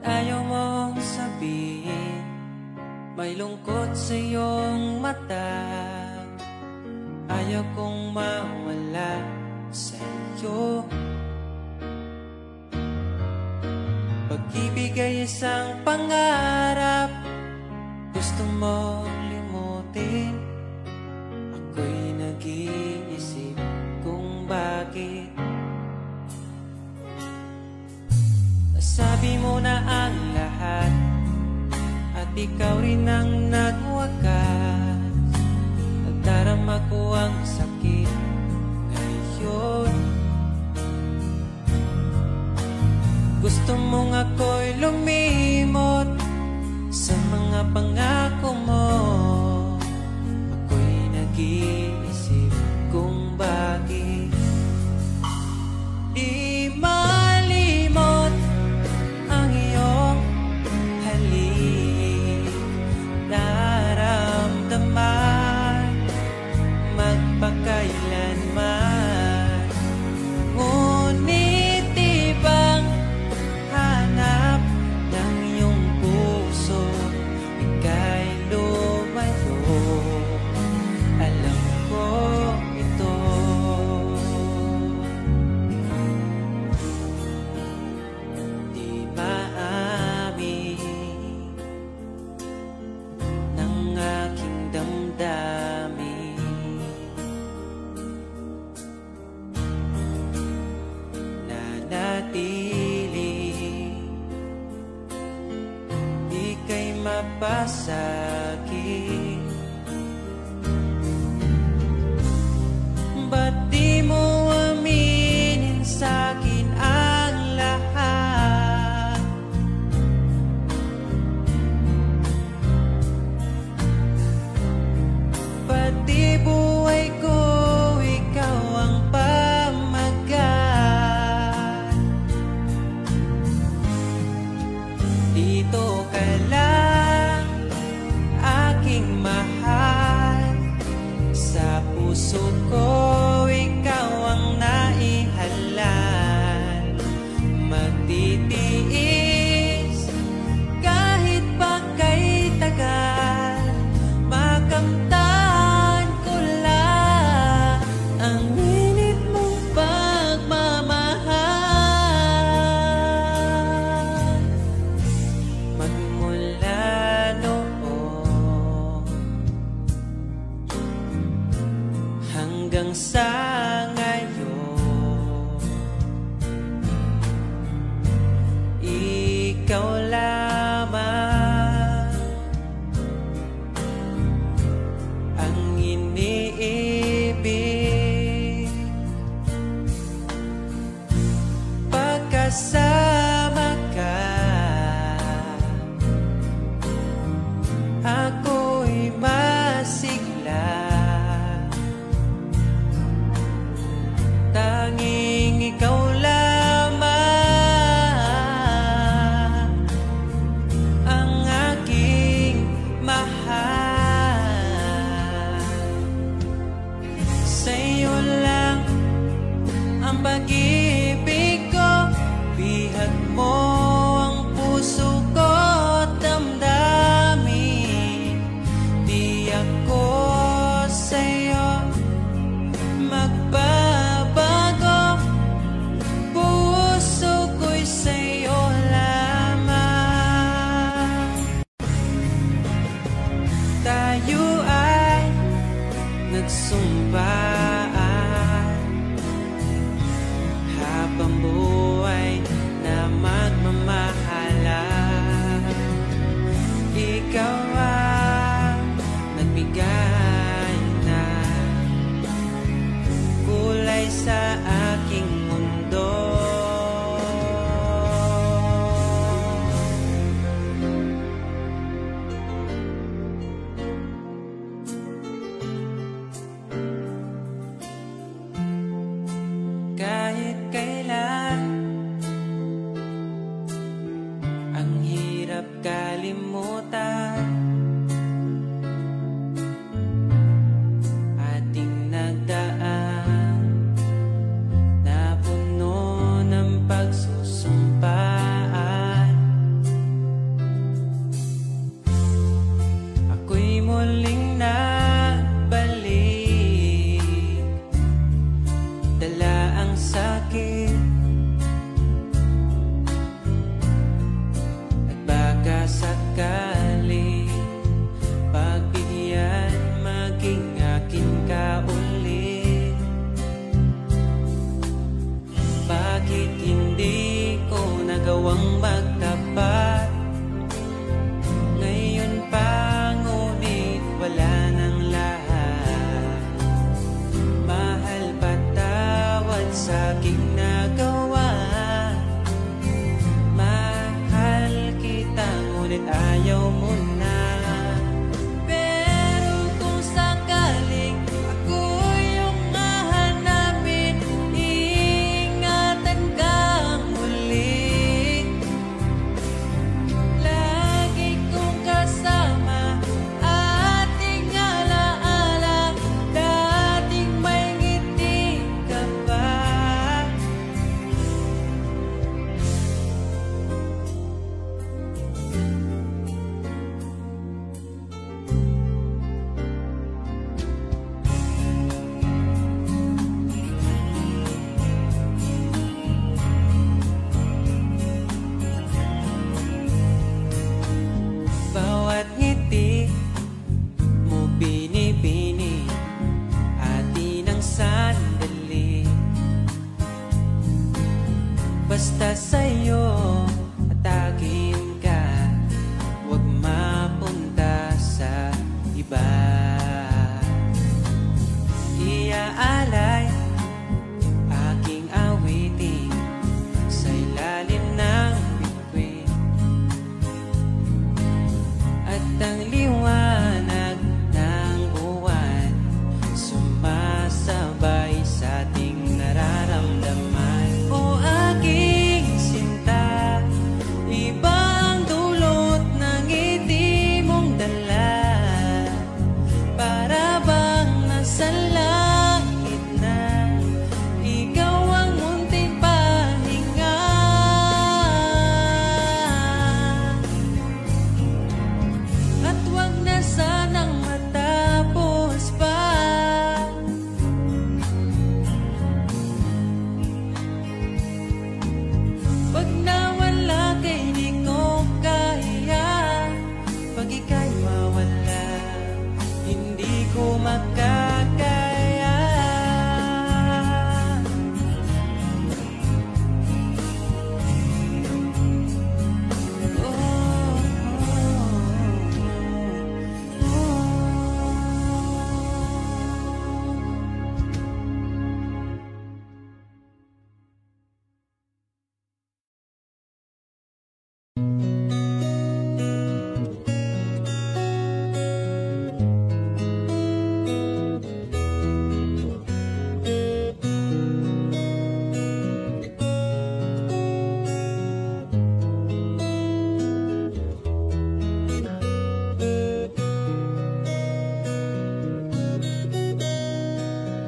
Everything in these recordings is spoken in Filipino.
Ayaw mong sabihin, may lungkot sa iyong mata. Ayaw kong mawala sa iyo. Pag-ibig ay isang pangarap, gusto mong limutin. Ako'y nag-iisip kung bakit. Nasabi mo na ang lahat at ikaw rin ang nagwakas. Nagdarama ko ang sakit ngayon. Gusto mong ako'y lumimot sa mga pangako mo. Ako'y nag-iisip kung bakit di malimot ang iyong halik. Naramdaman magpakailanman. Ngunit ibang hanap ng iyong puso, ika'y lumayo. Alam ko ito. Di maamin ng aking damdamin. Nanatili, di kay mapasakit. Ba't di mo aminin sa'kin ang lahat? Pati buhay ko, ikaw ang pamagat. Dito ka lang, aking mahal. Sa puso ko, ikaw ang naihalal. Magtitiis kahit pa kay tagal. Makamtan ko lang ang init mong pagmamahal. Magmula noon hanggang sa ngayon, ikaw lamang ang iniibig. Pagkasama ka, ako'y masigla. Tanging ikaw lamang ang aking mahal. Sa'yo lang ang pag-ibig ko, bihag mo ang puso ko at damdamin. Di ako sa'yo magbabago, puso ko'y sa'yo lamang. Tayo ay nagsumpaan habang buhay na magmamahalan. Ikaw ang nagbigay ng kulay sa aking mundo. muling nabalik, dala ang sakit at baka sakali pagbigyan maging akin ka ulit. Bakit hindi ko nagawang magtapat ngayon pa, ngunit wala nang lahat. Mahal, patawad sa aking nagawa. Mahal kita, ngunit ayaw mo na. Pero kung sakaling ako yung hahanapin, iingatan ka muli. Lagi kong kasama, ating alaala, dating may ngiti ka pa. Bawat ngiti mo binibini, atin ang sandali. Basta sa'yo at akin ka, huwag mapunta sa iba. Iaalay aking awitin sa ilalim ng bituin, at ang liwanag ng buwan sumasabay sa ating nararamdaman. O aking sinta, iba ang dulot ng ngiti mong dala. Para bang nasa langit na ikaw ang munting pahinga. At wag na sanang matapos pa. Pag nawala kay di ko kaya, pag ika'y mawala, hindi ko makakaya.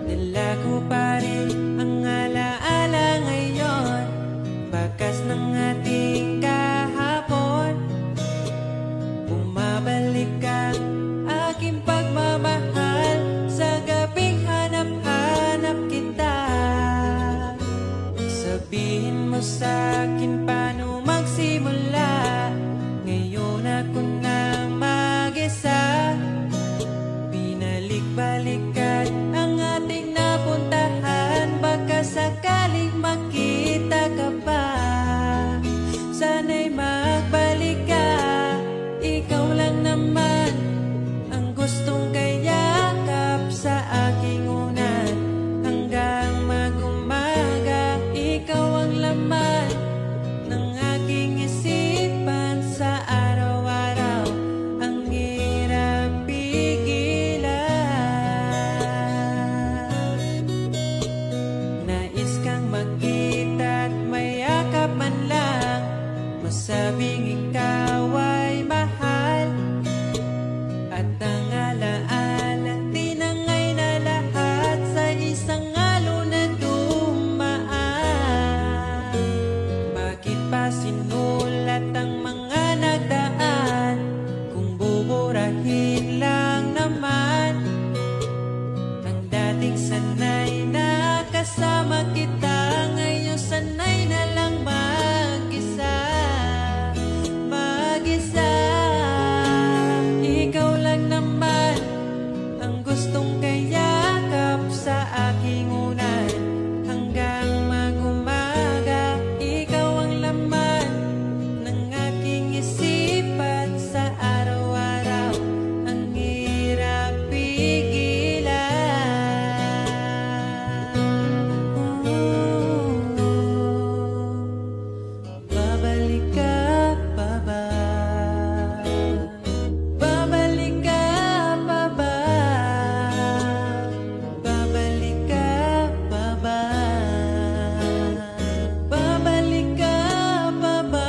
Dala ko pa rin ang alaala ngayon, bakas ng ating kahapon. Bumabalik ka, aking pagmamahal, sa gabing hanap-hanap kita. Sabihin mo sa'kin paano magsimula, ngayon ako na mag-isa. Binalik-balikan ang ating napuntahan, baka sakaling makita ka pa. Sana'y magbalik ka, ikaw lang naman ang gustong kayakap sa aking unan. Hanggang mag-umaga, ikaw ang laman ng aking isipan sa araw-araw. Ang hirap pigilan, nais kang magkita at mayakap man lang, masabing ikaw ay mahal. At ang alaala, tinangay na lahat sa isang alon na dumaan. Bakit pa sinulat ang mga nagdaan, kung buburahin lang naman ang dating sanay na kasama kita. Ngayon sanay na lang mag-isa, mag-isa. Ikaw lang naman ang gustong kayakap sa aking unan hanggang mag-umaga. Ikaw ang laman ng aking isipan sa araw-araw. Ang hirap pigilan. Babalik ka pa ba? Babalik ka pa ba? Babalik ka pa ba? Babalik ka pa ba?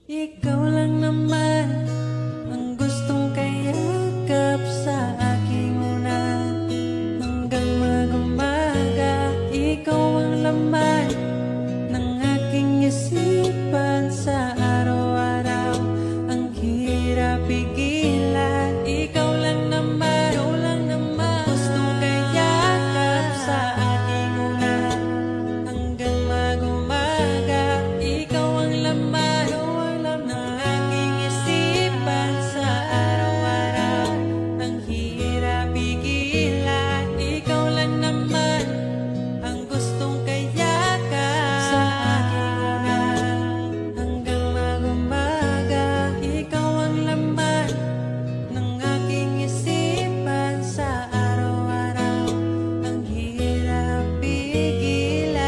Ikaw lang naman ang gustong kayakap sa aking unan hanggang mag-umaga. Ikaw ang laman ng aking isipan sa araw-araw. Ang hirap pigilan. Ikaw lang naman gustong kayakap sa aking unan hanggang mag-umaga. Ikaw ang laman ng aking isipan sa araw-araw. Ang hirap pigilan. Ikaw lang naman ang gustong kayakap sa aking unan hanggang mag-umaga. Ikaw ang laman ng aking isipan sa araw-araw. Ang hirap pigilan.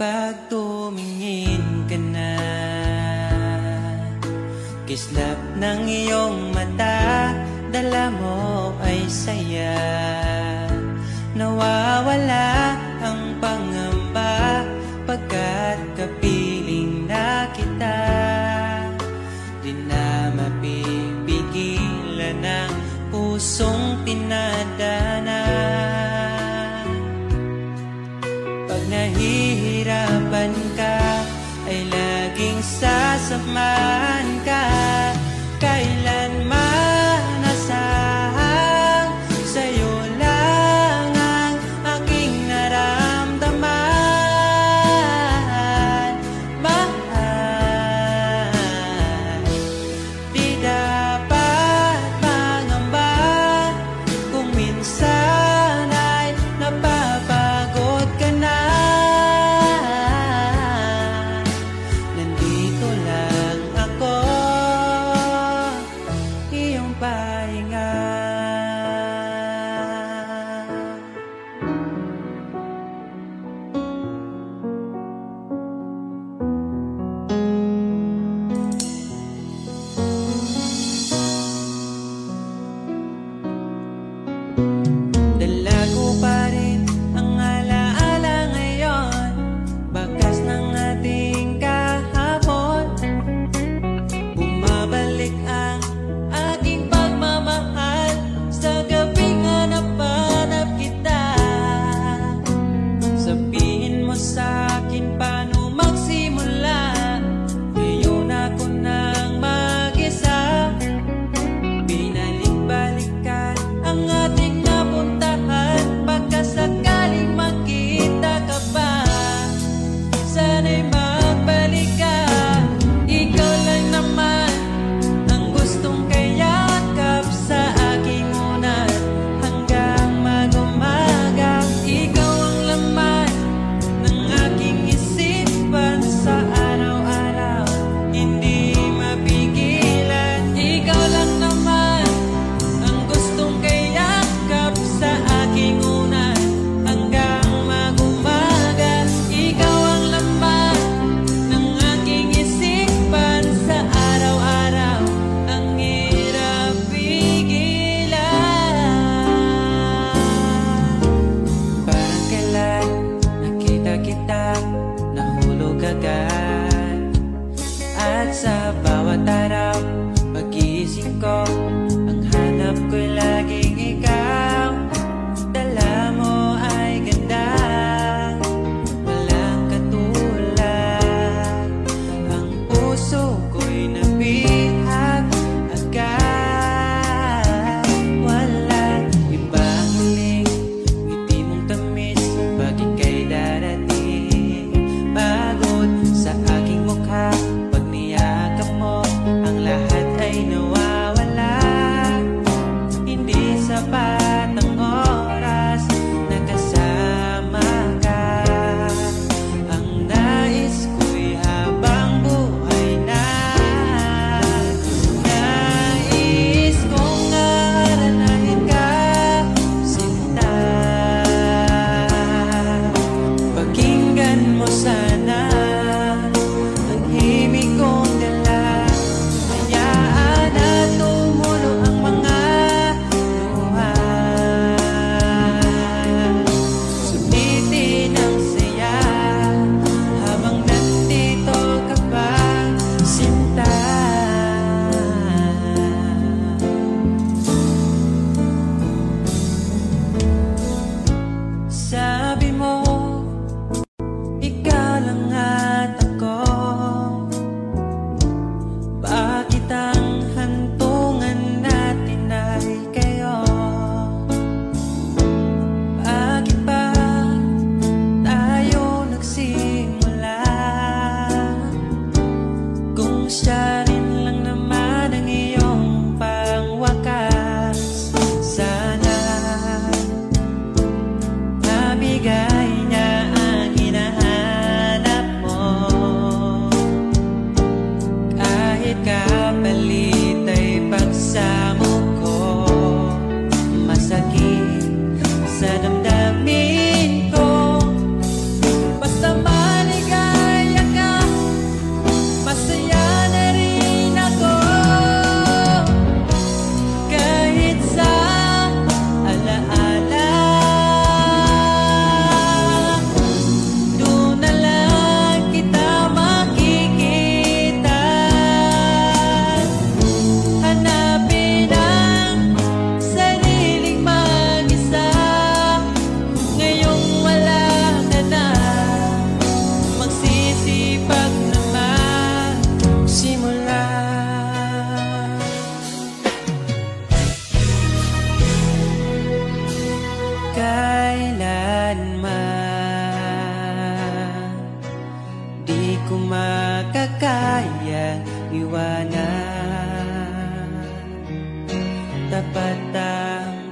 Pag tumingin ka na, kislap ng iyong mata, dala mo ay saya. Nawawala ang pangamba pagkat kapiling na kita. Di na mapipigilan ang pusong tinadana. Pag nahihirapan ka, ay laging sasamahan ka. Kailanman asahang sa'yo lang ang aking naramdaman. Mahal, di dapat mangamba kung minsan ay napapagod ka na. Nandito lang ako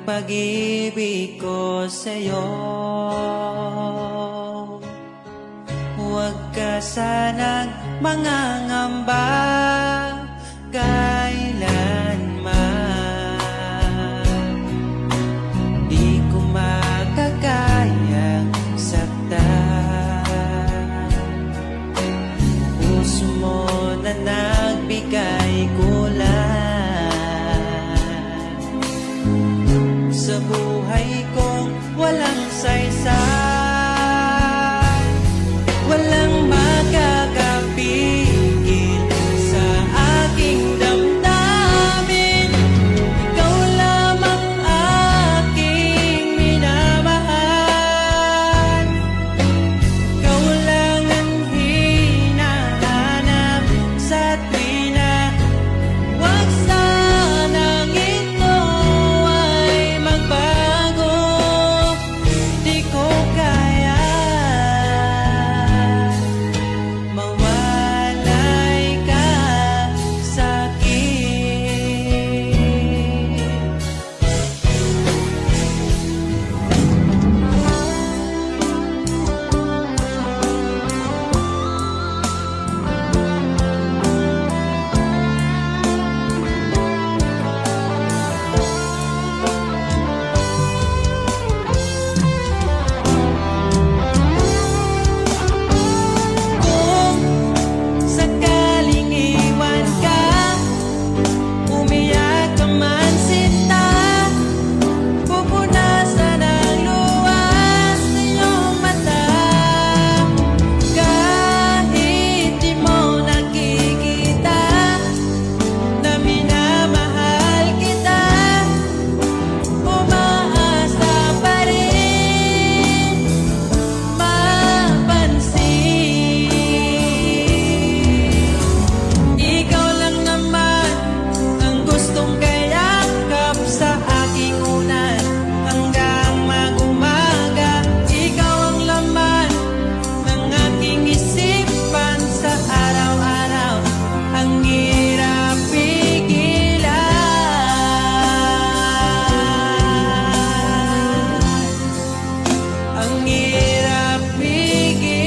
pag-ibig ko sa'yo. Huwag ka sanang mangangamba kailanman. Di ko makakayang saktan. Puso mo na nagbigay kulang sa buhay kong walang saysay. Walang makakapigil sa aking damdamin. Ikaw lamang aking minamahal. Ikaw lang ang hinahanap sa tuwina. Huwag sanang ito ay magbago. Di ko kaya mawalay ka sa'kin. Kung sakaling iwan ka, umiyak ka man sinta, pupunasan ang luwas sa iyong mata. Kahit di mo nakikita na minamahal kita, umaasa pa rin mapansin. Ikaw lang naman ang gustong kayakap sa aking unan hanggang mag-umaga. Ikaw ang laman ng aking isipan sa araw-araw. Ang hirap pigilan. Ang hirap pigilan.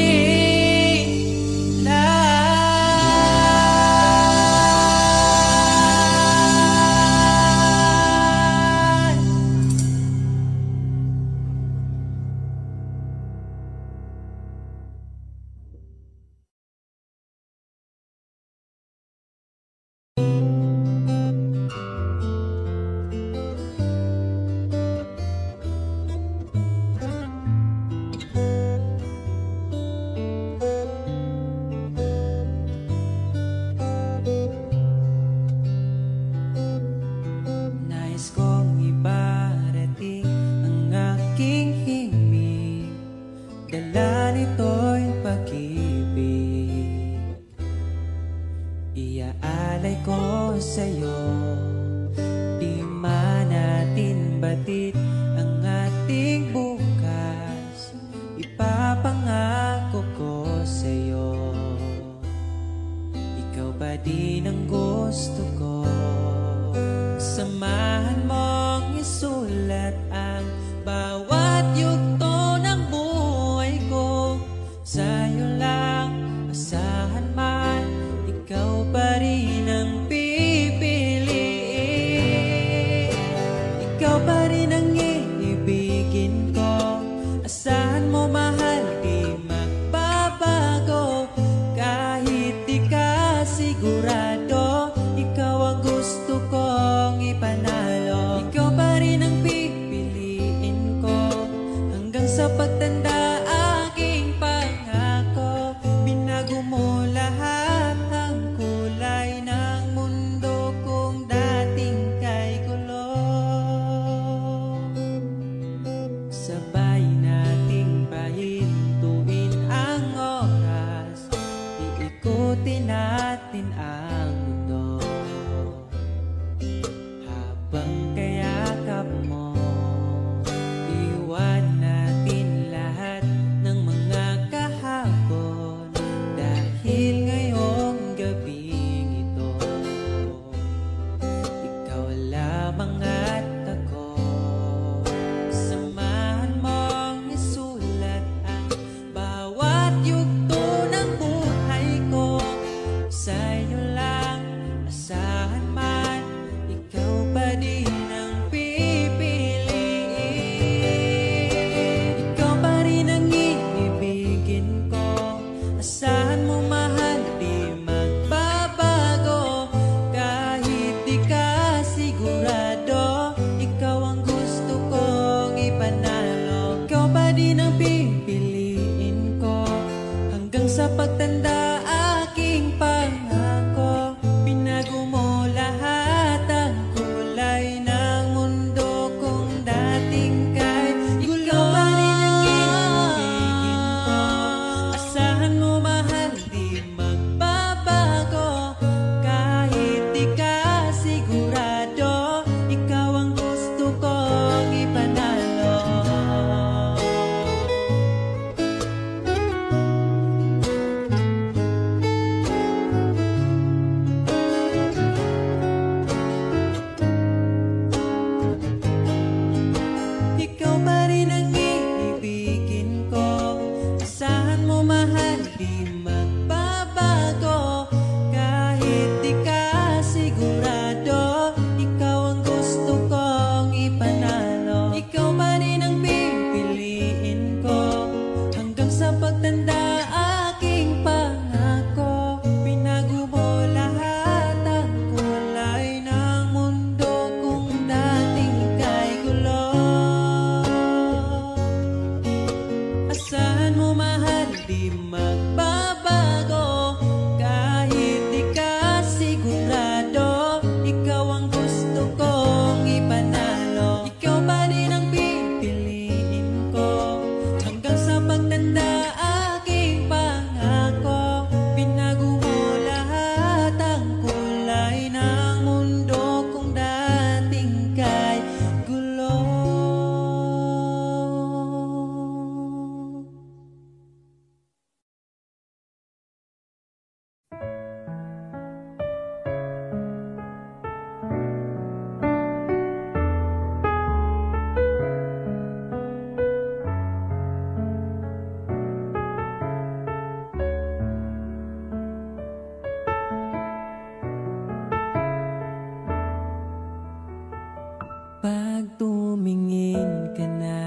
Nais kong ibarating ang aking himig, dala nito'y pag-ibig. Iaalay ko sa'yo, di man natin batid ang ating bukas. Ipapangako ko sa'yo, ikaw pa din ang gusto ko. Samahan mong isulat ang bawat yugto ng buhay ko. Sa'yo lang asahan man, ikaw pa rin ang pipiliin. Ikaw pa rin ang iibigin ko. Asahan mo mahal, di magbabago. Kahit di ka sigurado, ikaw ang gusto kong ipanalo. Ikaw pa rin ang pipiliin ko hanggang sa pagtanda. Aking pangako, binago mo lahat ang kulay ng mundo kong dating kay gulo. Sabay nating tumingin ka na.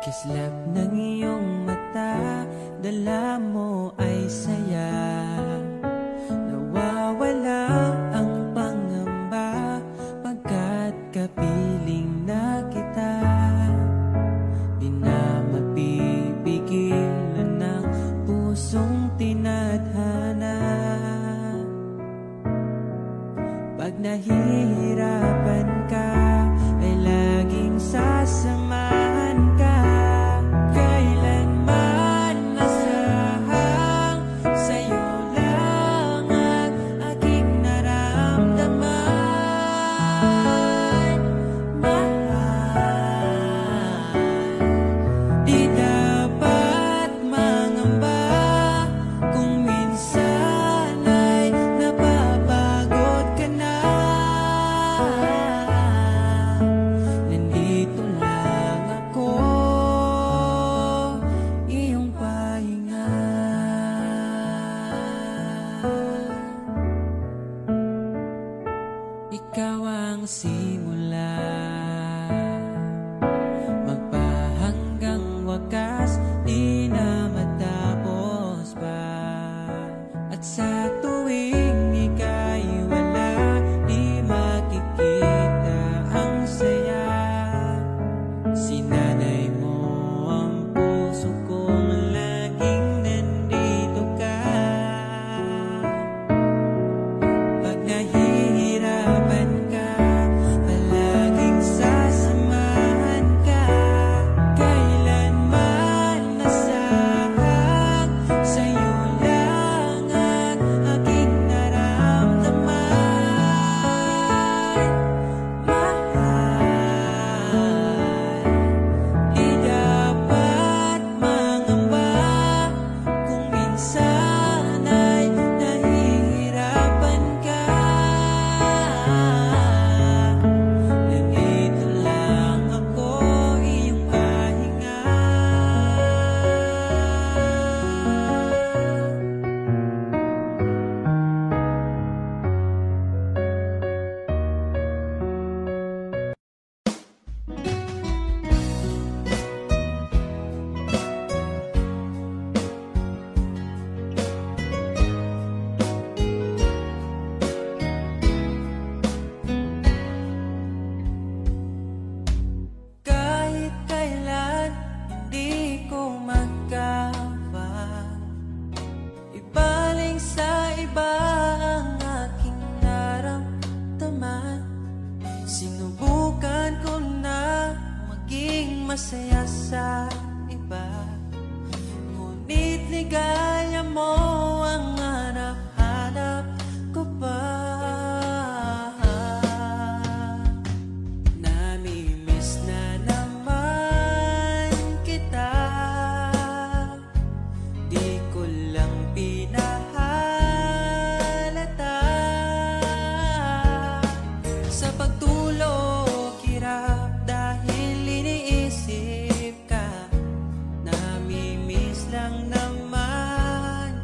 Kislap ng iyong mata, dala mo ay saya. Nawawala ang pangamba pagkat kapiling na kita. Di na mapipigilan ng pusong tinadhana. Pag nahihirapan ka, ay laging sasamahan ka. Kailanman masahang sa'yo lang ang aking naramdaman. Mahal, di dapat mangamba kung minsan ay napapagod ka na. Nandito lang ako, iyong pahinga. Ikaw ang simula, magpahanggang wakas, di na matapos pa. At sa tuwing ika'y wala, di makikita ang saya. Sinanay mo ang puso kong laging nandito ka. Pag nahihirapan ka, palaging sasamahan ka. Kailanman nasahang sa'yo lang ang aking naramdaman. Mahal, di dapat mangamba kung minsan ay nahihirapan ka. Nandito lang ako, iyong pahinga. Kahit kailan hindi ko magawa ibaling sa iba ang aking naramdaman. Sinubukan ko na maging masaya sa iba, ngunit ligaya mo ang hanap-hanap ko pa. Namimiss na naman kita, di ko lang pinahalata. Sa pagtulog, hirap dahil iniisip ka. Namimiss lang naman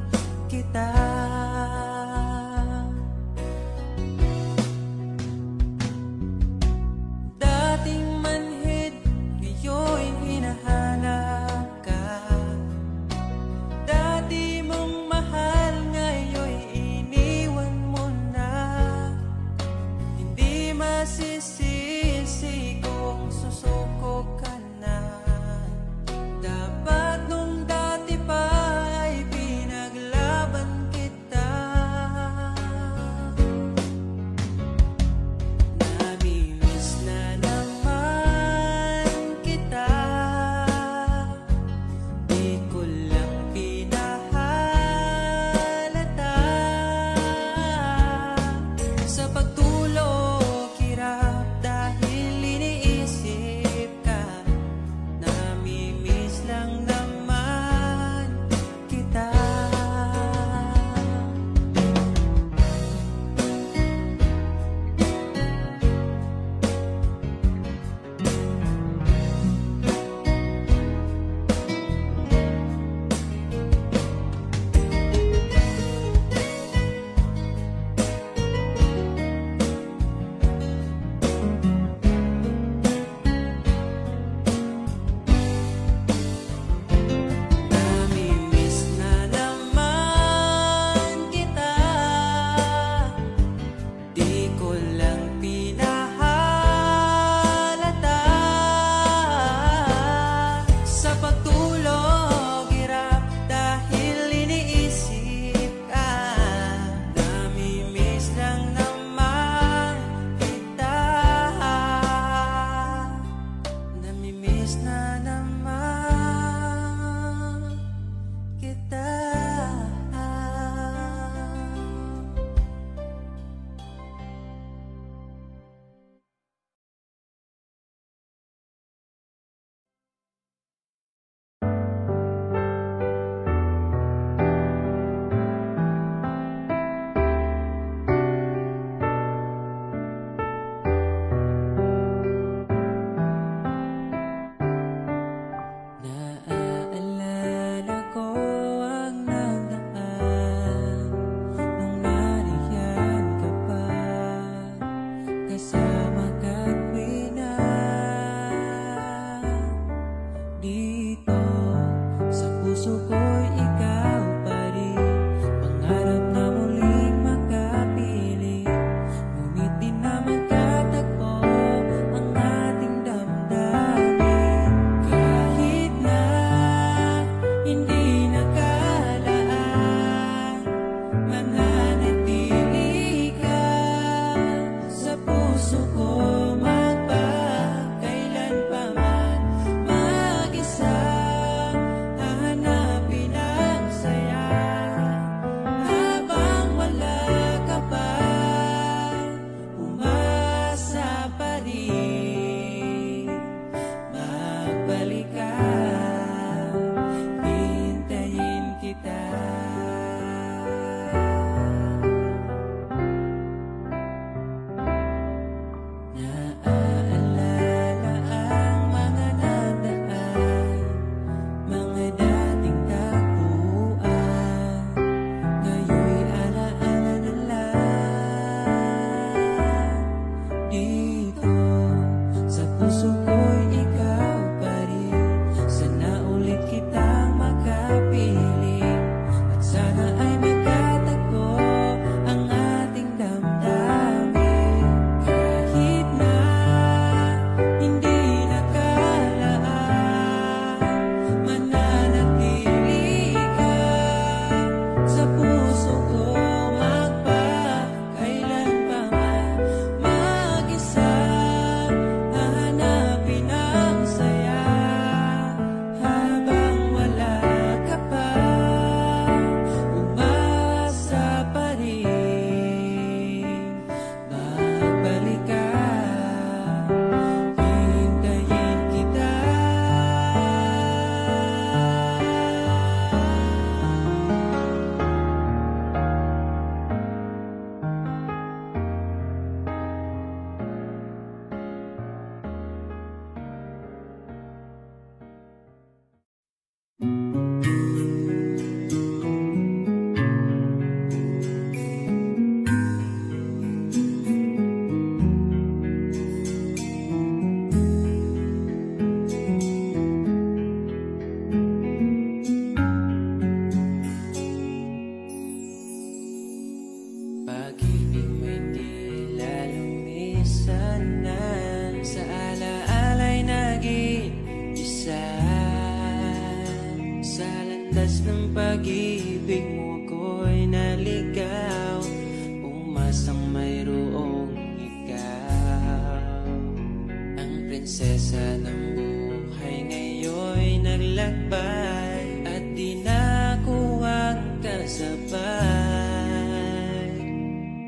prinsesa ng buhay ngayon'y naglakbay at di nakuha kasabay.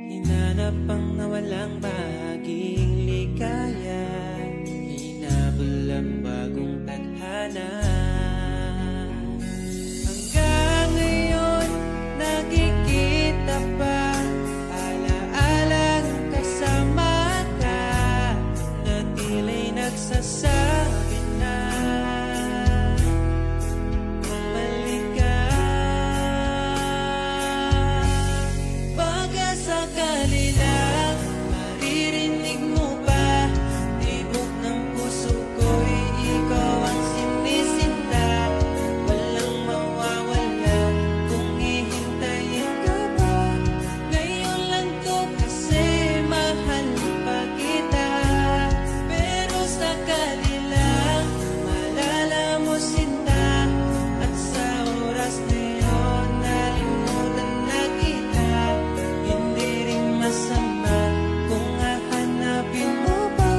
Hinanap ang nawalang bahaging ligaya, hinabol ang bagong tadhana. Hanggang ngayon nakikita pa alaalang kasama ka na tila'y nagsasabi na bumalik ka. Baka sakali lang maririnig mo pa, tibok ng puso ko'y ikaw ang sinisinta. Walang mawawala kung hihintayin ka pa. Ngayon lang to kasi mahal pa kita. Pero sakali lang malala mo sinta, at sa oras na yun nalimutan na kita. Hindi rin masama kung hahanapin mo pa,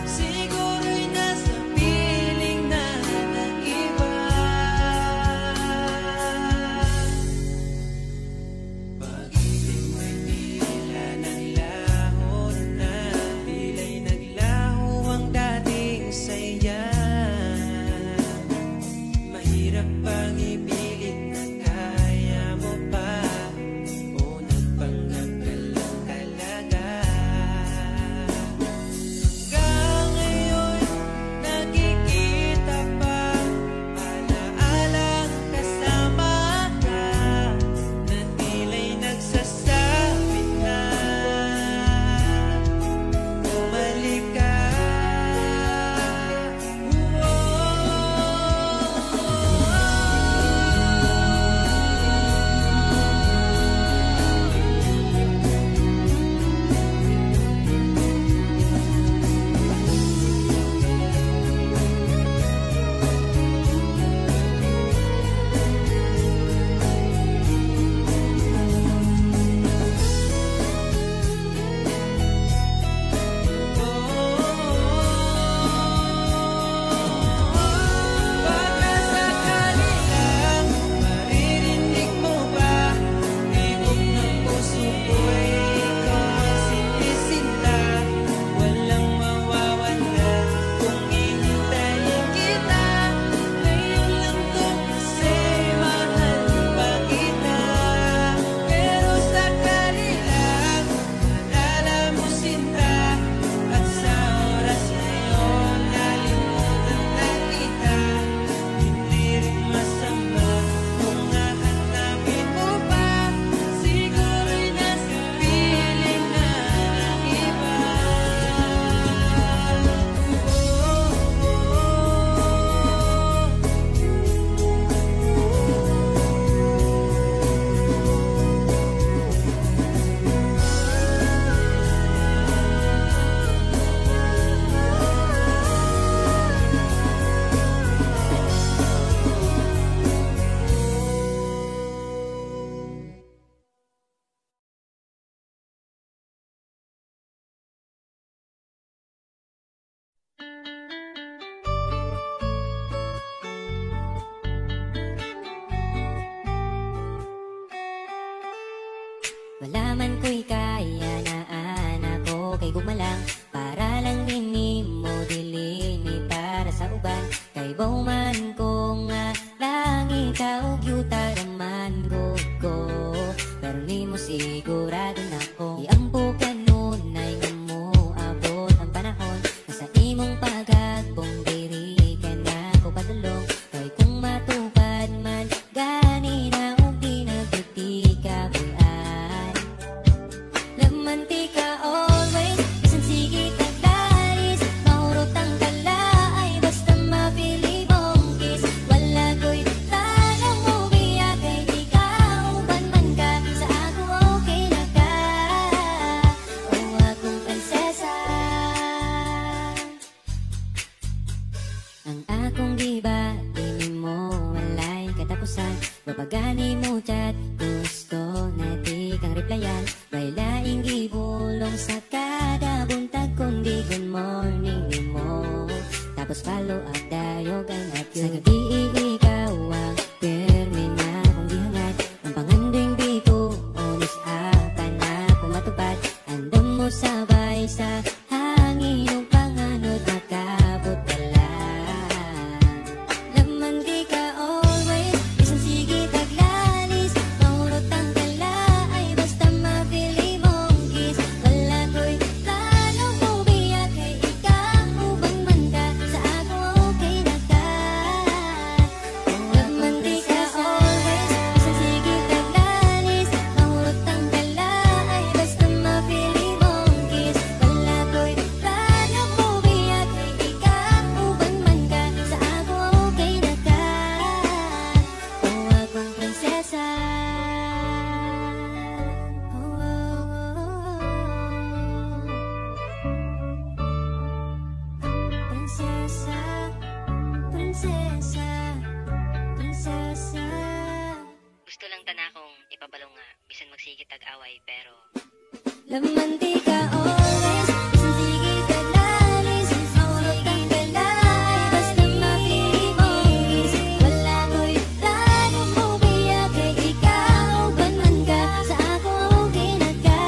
siguro'y nasa piling na ng iba. Pag-ibig mo'y tila naglaho na, tila'y naglaho ang dating saya. Mahirap pang ibigin na kaya mo pa, o nagpanggap ka lang talaga. Hanggang ngayon nakikita pa alaalang kasama ka na tila'y nagsasabi na bumalik ka. Baka sakali lang maririnig mo ba, tibok ng puso ko'y ikaw ang sinisinta. Walang mawawala kung hihintayin kita. Ngayon lang to kasi mahal pa kita. Pero sakali lang malala mo sinta, at sa oras na yun nalimutan na kita. Hindi rin masama kung hahanapin mo pa, siguro'y nasa piling na ng iba. Wala man ko'y kaya na anak ko kay gumalang, para lang din mo dilin para sa uban. Kay bauman ko nga lang ikaw gyuta raman ko, pero ni mo sigurado na ko iampukan nun ay nga mo abot ang panahon na sa imong pag-agbong diri ka na ko padulong. Kay kung matupad man gani na og di nagduti ka buyan, lamantika always, bisan sige tagdaris, mahurot ang kalaay basta mapili mong kiss. Wala ko'y tanong mo biya kay di ka uban man ka, sa ako okay na ka, o akong prinsesa. Ang akong giba di mo walay katapusan, babagani mo chat gusto na di kang replyan. May laing gibulong sa kada buntag kundi good morning ni mo. Tapos follow up dayo kay Matthew. Sa gabi ikaw ang pirmi na kung gihangad. Ang panganding di ko unis ata na pumatupad. Andam mo sabay sa hangin ng panganod makabot dala. Laman di ka always isang sige taglalis. Maurot ang dala ay basta mapili mong kiss. Wala ko'y plano mo biya kay ikaw ubang man ka sa ako okay na ka. Laman di ka always isang sige taglalis. Maurot ang dala ay basta mapili mong kiss. Wala ko'y plano mo biya kay ikaw ubang man ka sa ako okay na ka. O akong prinsesa. Prinsesa, prinsesa, prinsesa. Gusto lang tana kong ipabalong nga, bisan magsigit tag-away, pero Laman di ka always isang sige taglalis. Maurot ang dala ay basta mapili mong kiss. Wala ko'y plano mo biya kay ikaw ban man ka sa ako okay na ka.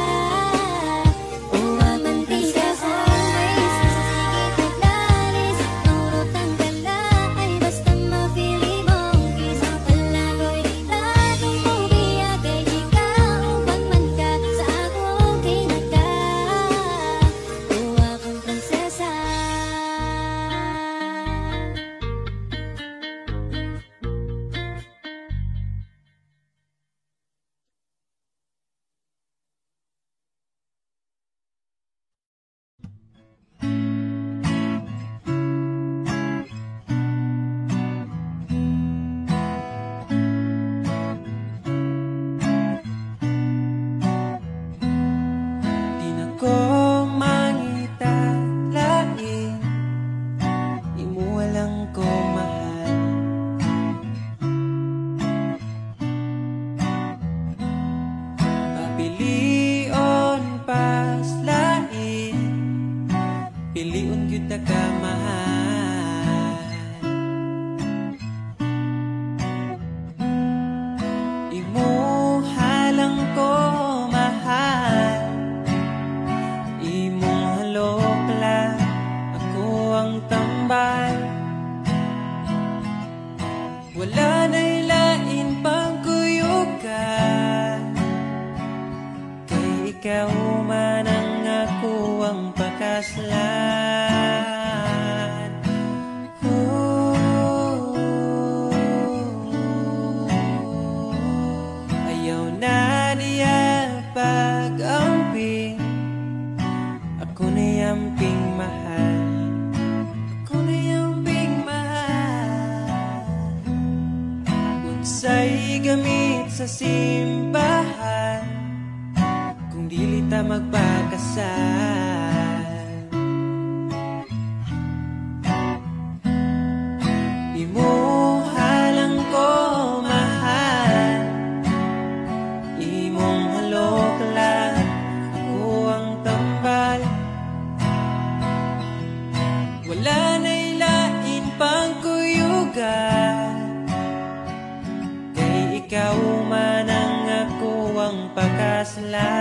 O laman di ka always isang sige taglalis. Maurot ang dala ay basta mapili mong kiss. Wala ko'y plano mo biya kay ikaw ban man ka sa ako okay na ka. O akong prinsesa. Di na ko mangita lain, di mo walang ko mahal. Papilion pas lain, piliun kita ka mahal. Imo halang ko mahal. Imong halok lang, ako ang tambal. Wala na'y lain pang kuyugan, kay ikaw man ang ako ang pakaslan. Ayaw na niya pag-amping, ako na yamping mahal. Ako na yamping mahal. Unsay gamit sa simbahan, kung dili ta magpakasal. Imo halang ko mahal. Imong halok lang, ako ang tambal. Wala na'y lain pang kuyugan, kay ikaw man ang ako ang pakaslan.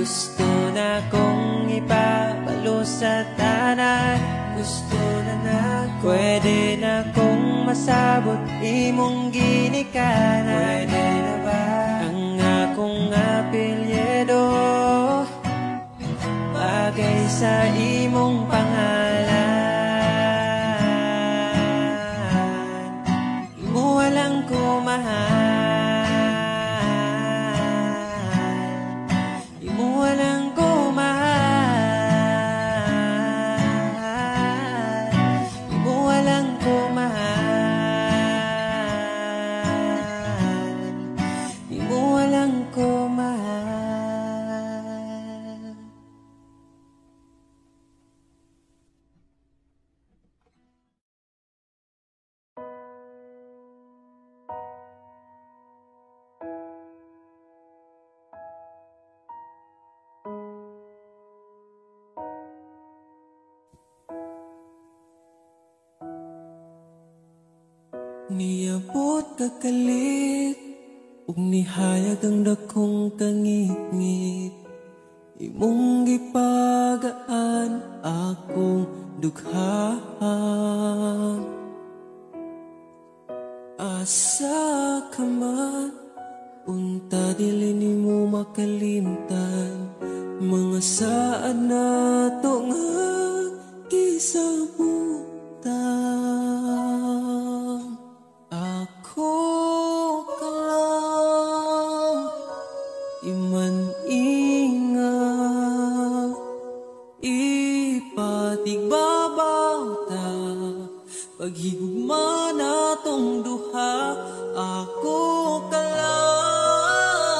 Gusto na kong ipabalo sa tanan. Gusto na pwede na kong masabot imong ginikanan. Pwede na ba ang akong apelyido bagay sa imong pangalan? Imo walang ko mahal. Imo walang ko mahal. Imo walang ko mahal. Imo walang ko mahal. Niabot kakalit ug nihayag ang dakong kangit-ngit. Imong gipagaan akong dugha. Asa ka man, unta dili nimo makalimtan. Mga saad na to nga gisabutan. Ako ka lang, iman-inga, ipatigbabaw ta. Paghigugma na tong duha. Ako ka lang,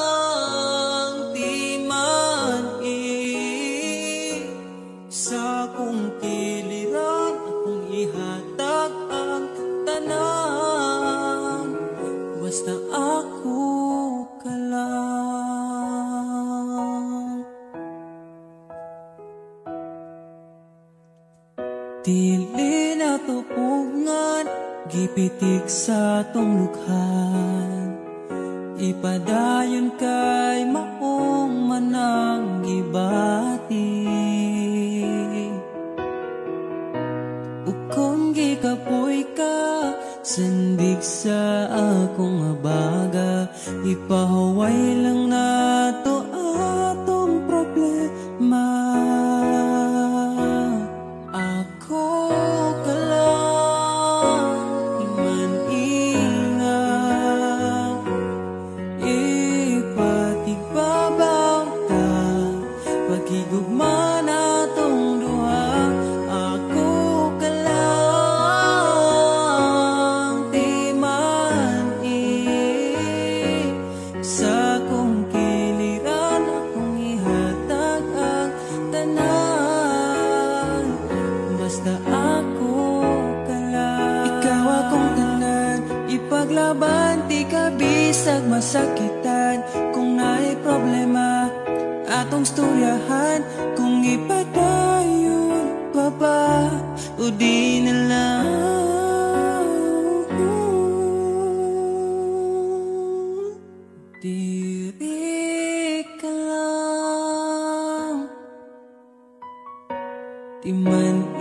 di man sa kong kiliran. Akong ihatag ang tanan, basta ako ka lang. Dili na tupungan, gipitik sa tong lukhan. Ipadayon kay maong manang gibati. Ug kung gikapoy ka, sandig sa akong abaga. Ipahuway lang nato atong problema. Ipaglaban, di ka bisag masakitan. Kung naay problema, atong storyahan. Kung ipadayon pa ba, o di na lang. Diri ka lang, di man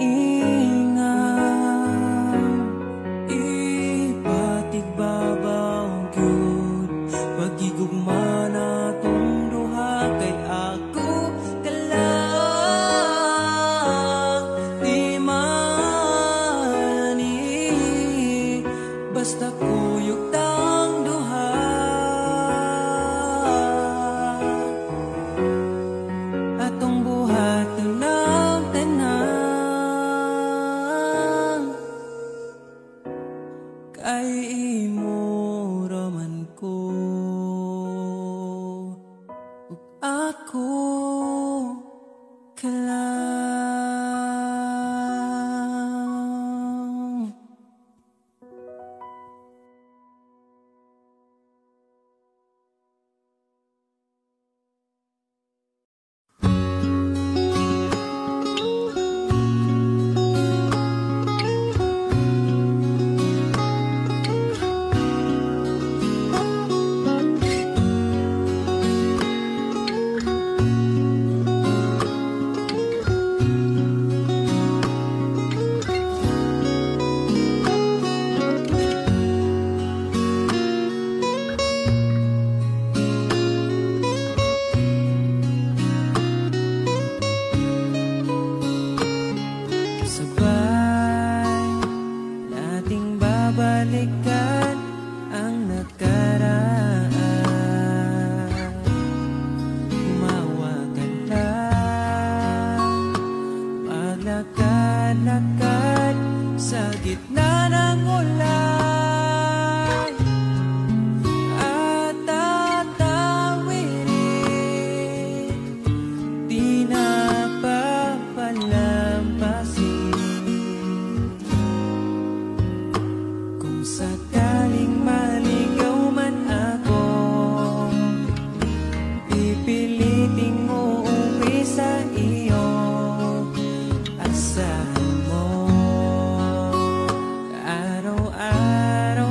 araw-araw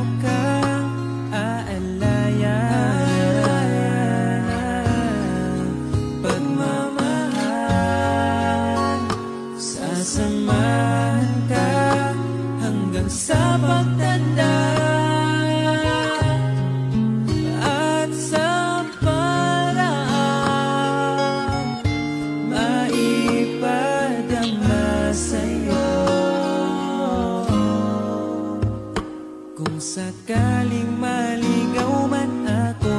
sa pagtanda at sa paraan maipadama sa'yo. Kung sakaling maligaw man ako,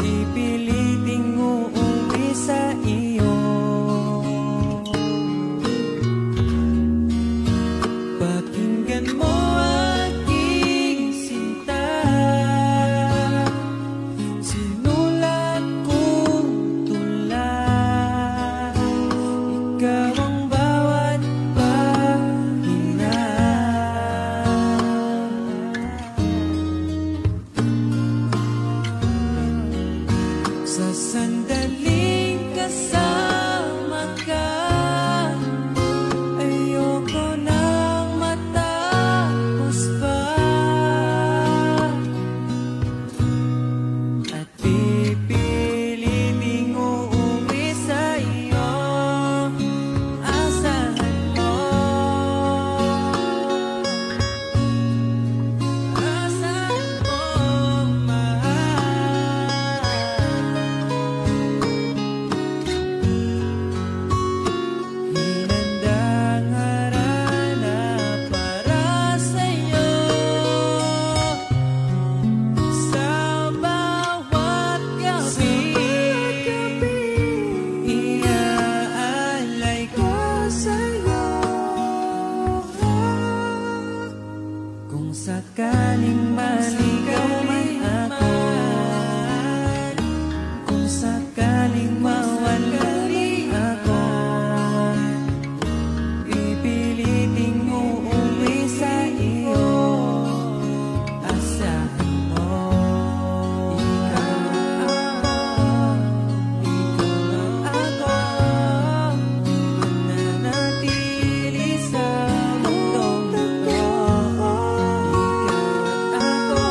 ipiliting uuwi sa iyo. Pakinggan mo aking sinta, sinulat kong tula. Ikaw ang bawat pahina. Sa sandaling kasama ka, ayoko nang matapos pa. At pipiliting uuwi sa iyo. Asahan mo, asahan mo, mahal. Hinandang harana para sa'yo. Sa bawat gabi, iaalay ko sa'yo. Kung sakaling maligaw man ako, kung sakaling mawala ako, pipiliting uuwi sa iyo. Asahan mo, ikaw ako, mananatili sa mundong ito. Ikaw at ako,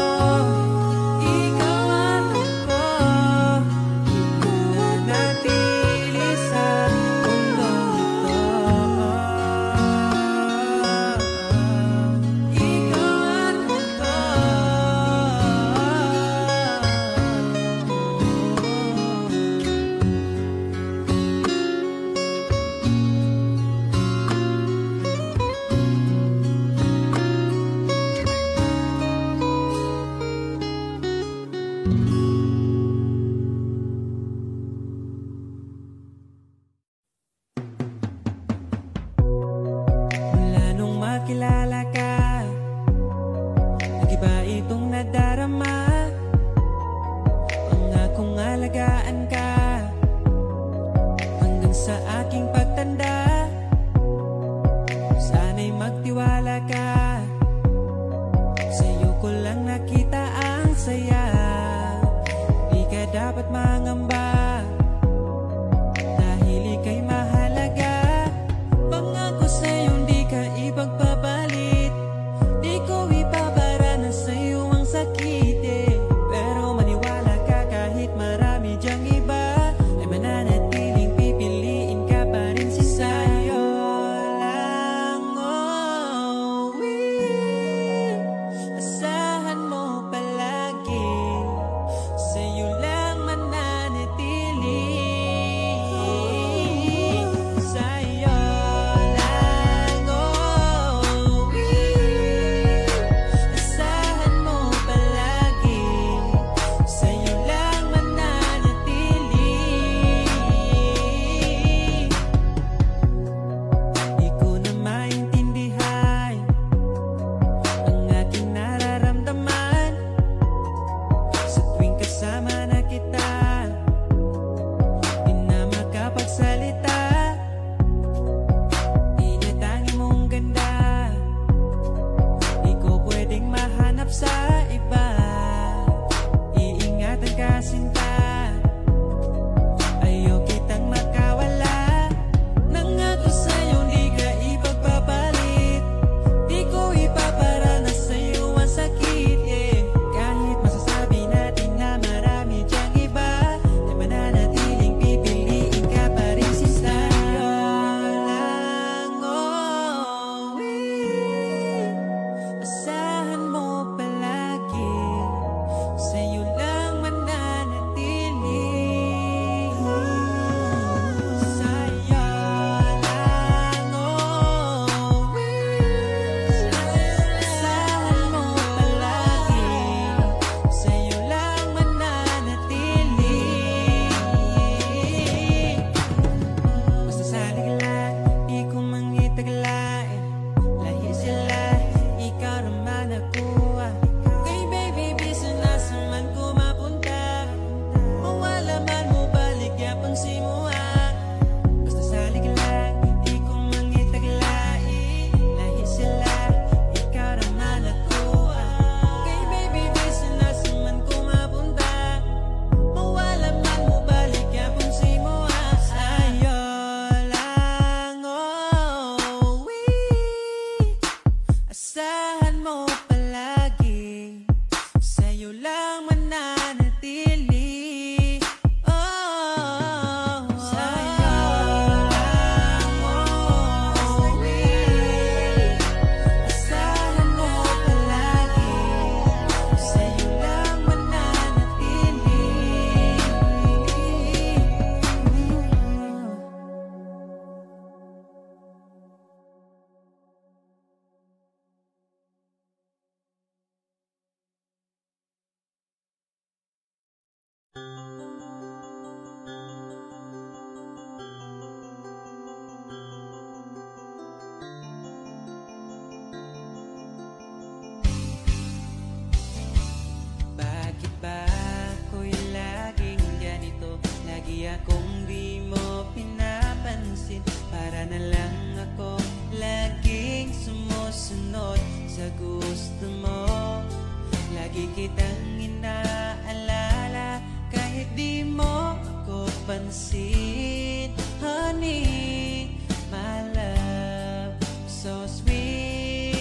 kitang inaalala kahit di mo ako pansin. Honey, my love, so sweet.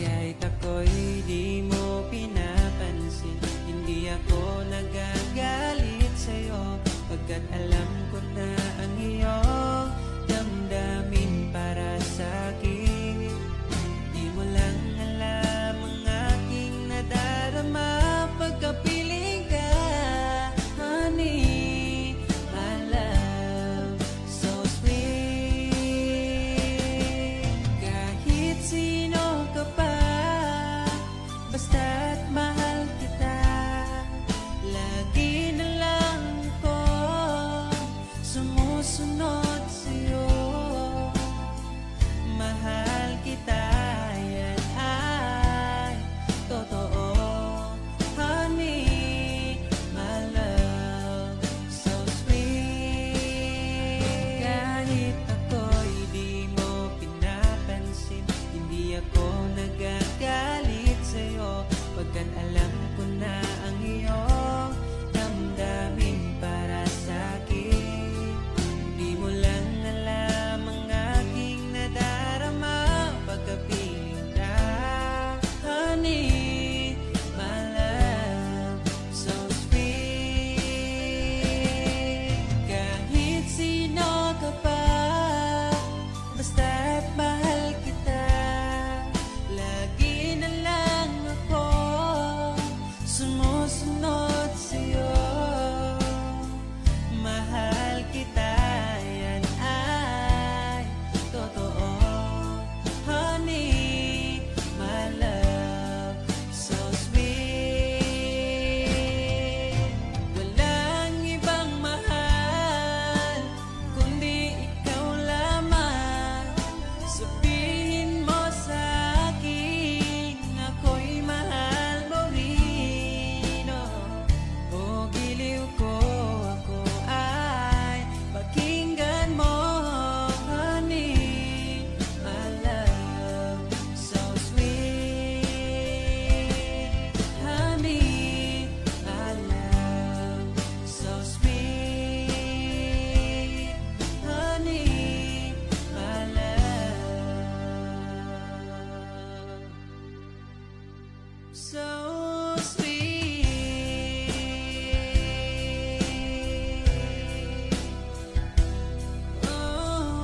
Kahit ako'y di mo pinapansin, hindi ako nagagalit sa'yo, pagkat alam ko na ang iyong damdamin para sa'kin. Di mo lang alam ang aking nadarama pagkapiling ka. Honey, my love, so sweet. Kahit sino ka pa, basta't mahal kita, lagi na lang ako sumusunod sa'yo. Mahal kita, yan ay totoo. Honey, my love, so sweet. Kahit ako'y di mo pinapansin, hindi ako nagagalit sa'yo, pagkat alam ko na ang iyong damdamin para sa'kin. Di mo lang alam ang aking nadarama pagkapiling ka. Honey, my love, so sweet. Kahit sino ka pa, basta't mahal kita, lagi na lang ako sumusunod sa'yo. Mahal kita, yan ay totoo. Honey, my love, so sweet. Walang ibang mahal kundi ikaw lamang. Sabihin mo sa'kin, ako'y mahal mo rin. O giliw ko, ako ay pakinggan mo. Honey, my love, so sweet. Honey, my love, so sweet. Honey, my love, so sweet. Oh,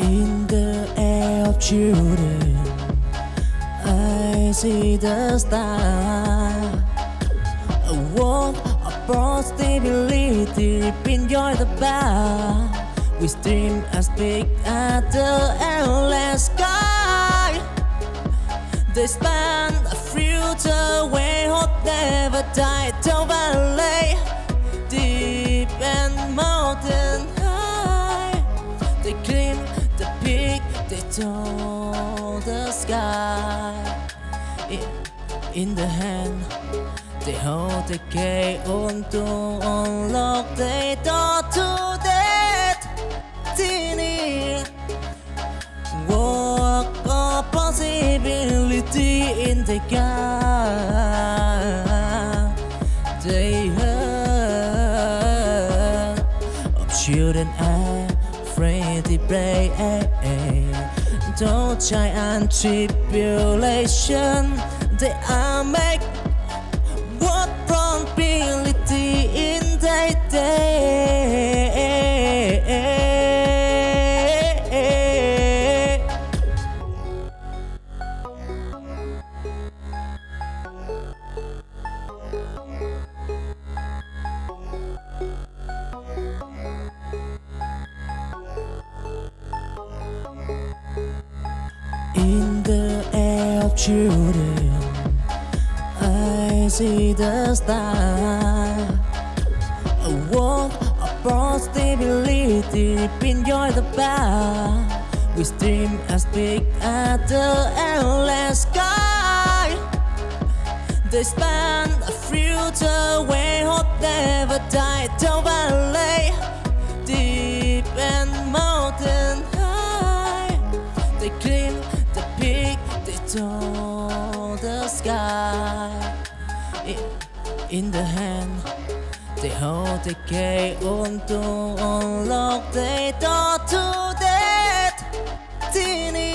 In the air of children, I see the star. A world of possibility, enjoy the bar. We dream as big as the endless sky. They span a future where hope never died. Down valley, deep and mountain high. They climb the peak, they touch the sky. In the hand, they hold the key on to unlock the door to destiny. Walk of possibility in the God. They heard of children afraid to play. Don't giant tribulation. They are make what probability in their day. In the air of children, I see the star. A world of possibility, deep enjoy the bar. We stream as big as the endless sky. They span a future way, hope never die. Down valley, deep and mountain high. They climb the peak, they touch the sky. In the hand, they hold the key on to unlock the door to destiny.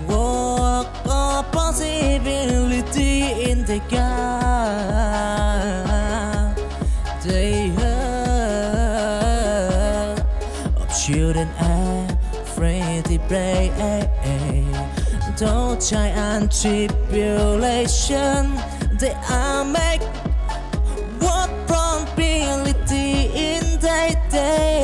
Walk a possibility in the gap. They heard of children afraid to pray. Don't giant tribulation. They are make what probability in their day.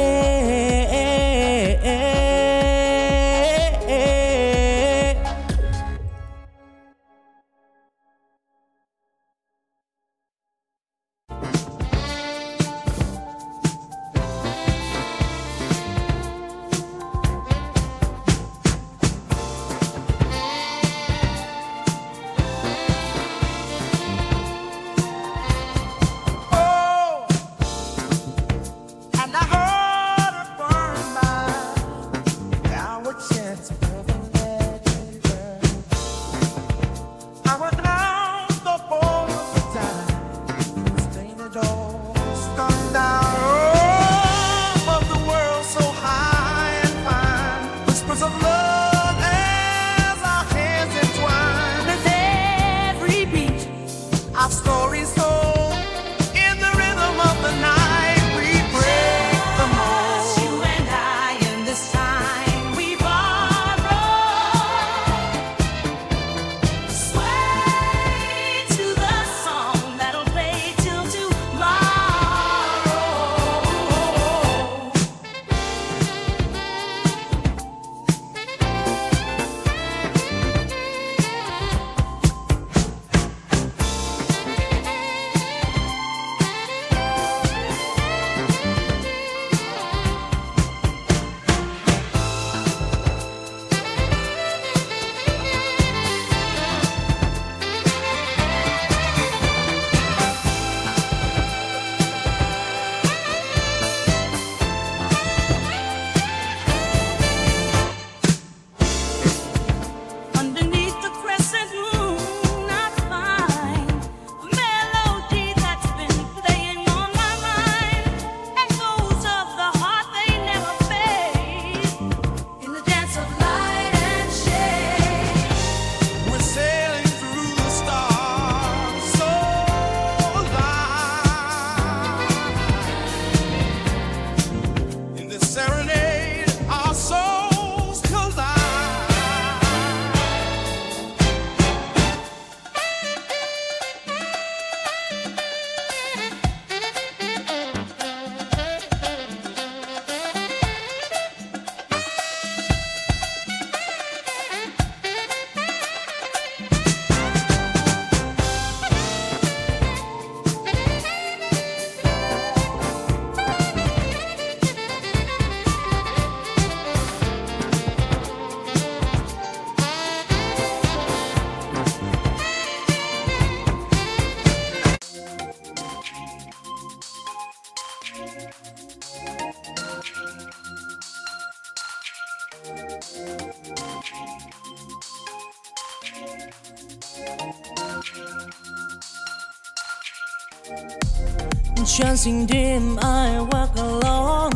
Chasing dream, I walk alone.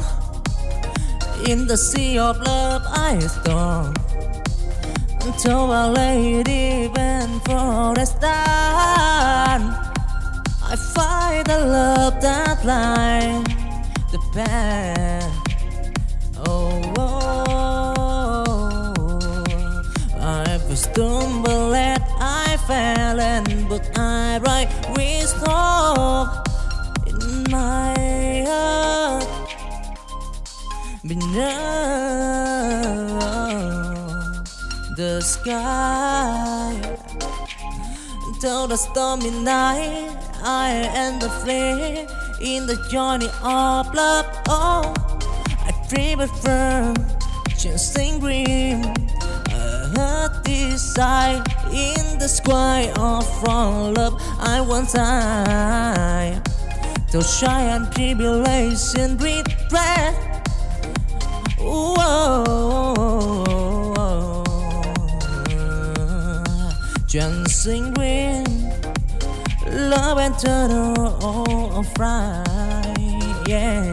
In the sea of love, I storm. Until a lady went for a stand. I find the love that lies the path. Oh, I stumbled and I fell, and but I right with hope in my heart. Beneath the sky, till the stormy night, I am the flame in the journey of love. Oh, dream it firm, chasing dream. A heart desire in the sky of from love. I want time to shine and tribulation regret. Chasing dream, love and turtle of right, yeah.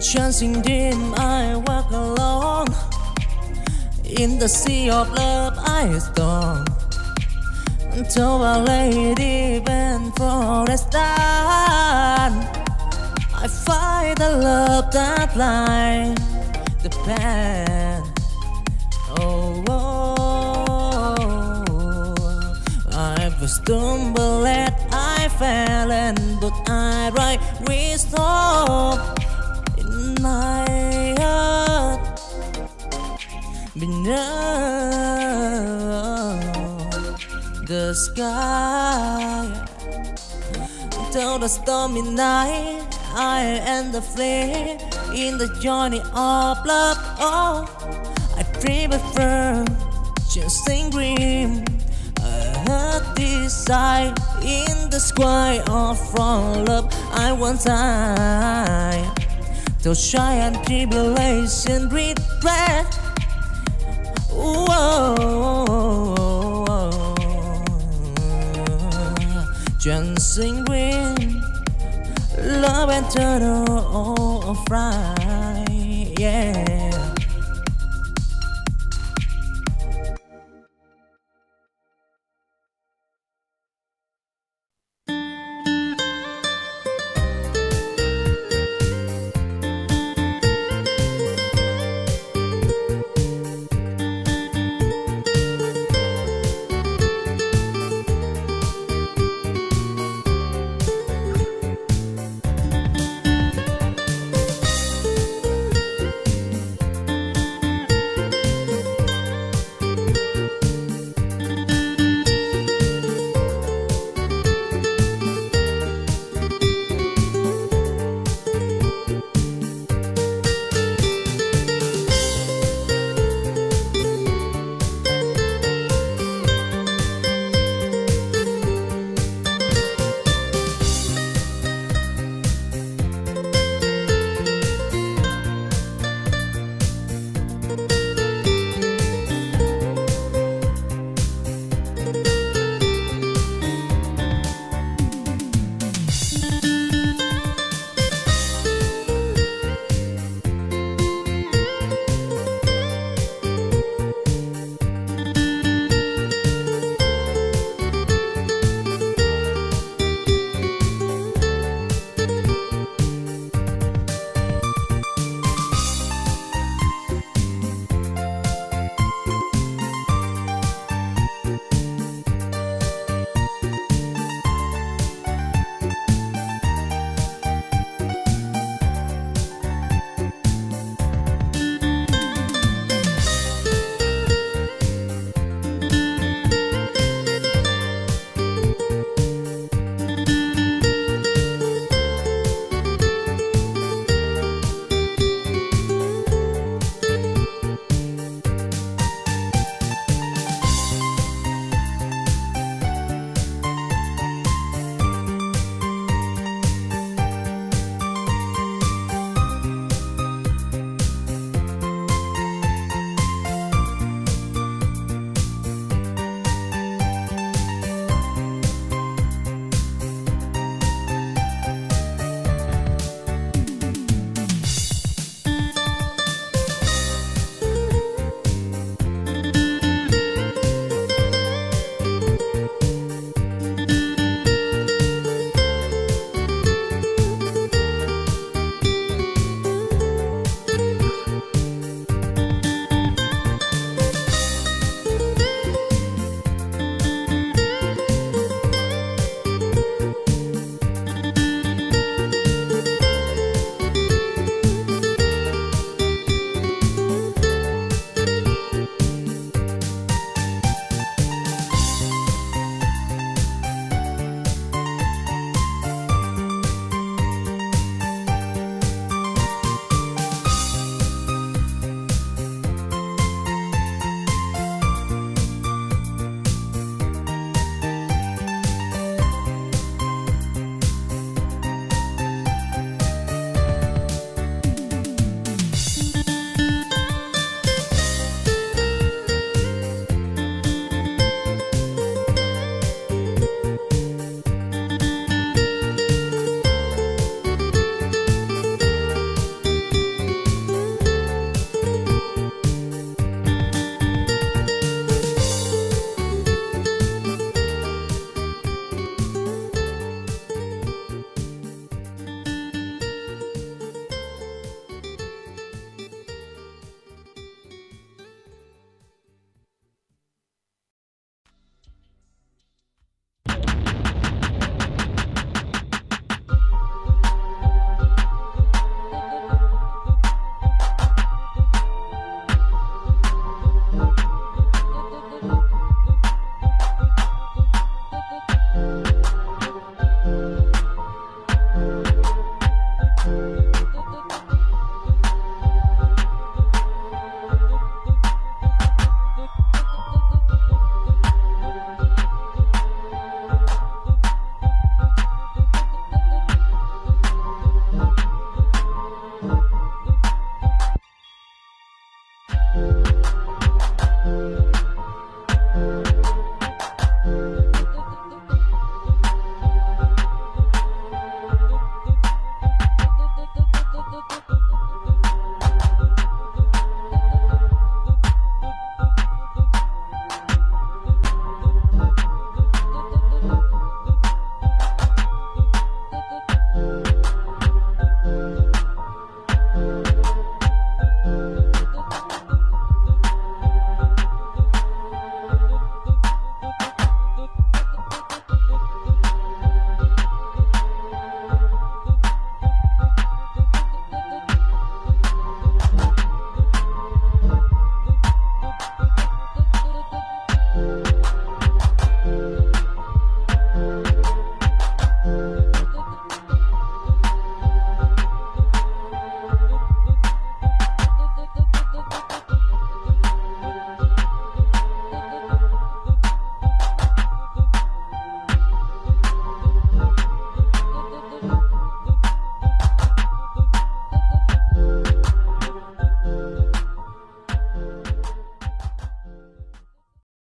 Chasing dream, I walk alone. In the sea of love, I storm. Until a lady bend forest land, I find the love that lies the path. Oh, I stumbled, I fell, and but I write wisdom in my heart. Beneath the sky, till the stormy night, I and the flame in the journey of love. Oh, I dream it firm, chasing dream. A heart desire in the sky of from love. I want time to shine and tribulation regret. Chasing dream, love and turtle of right, yeah.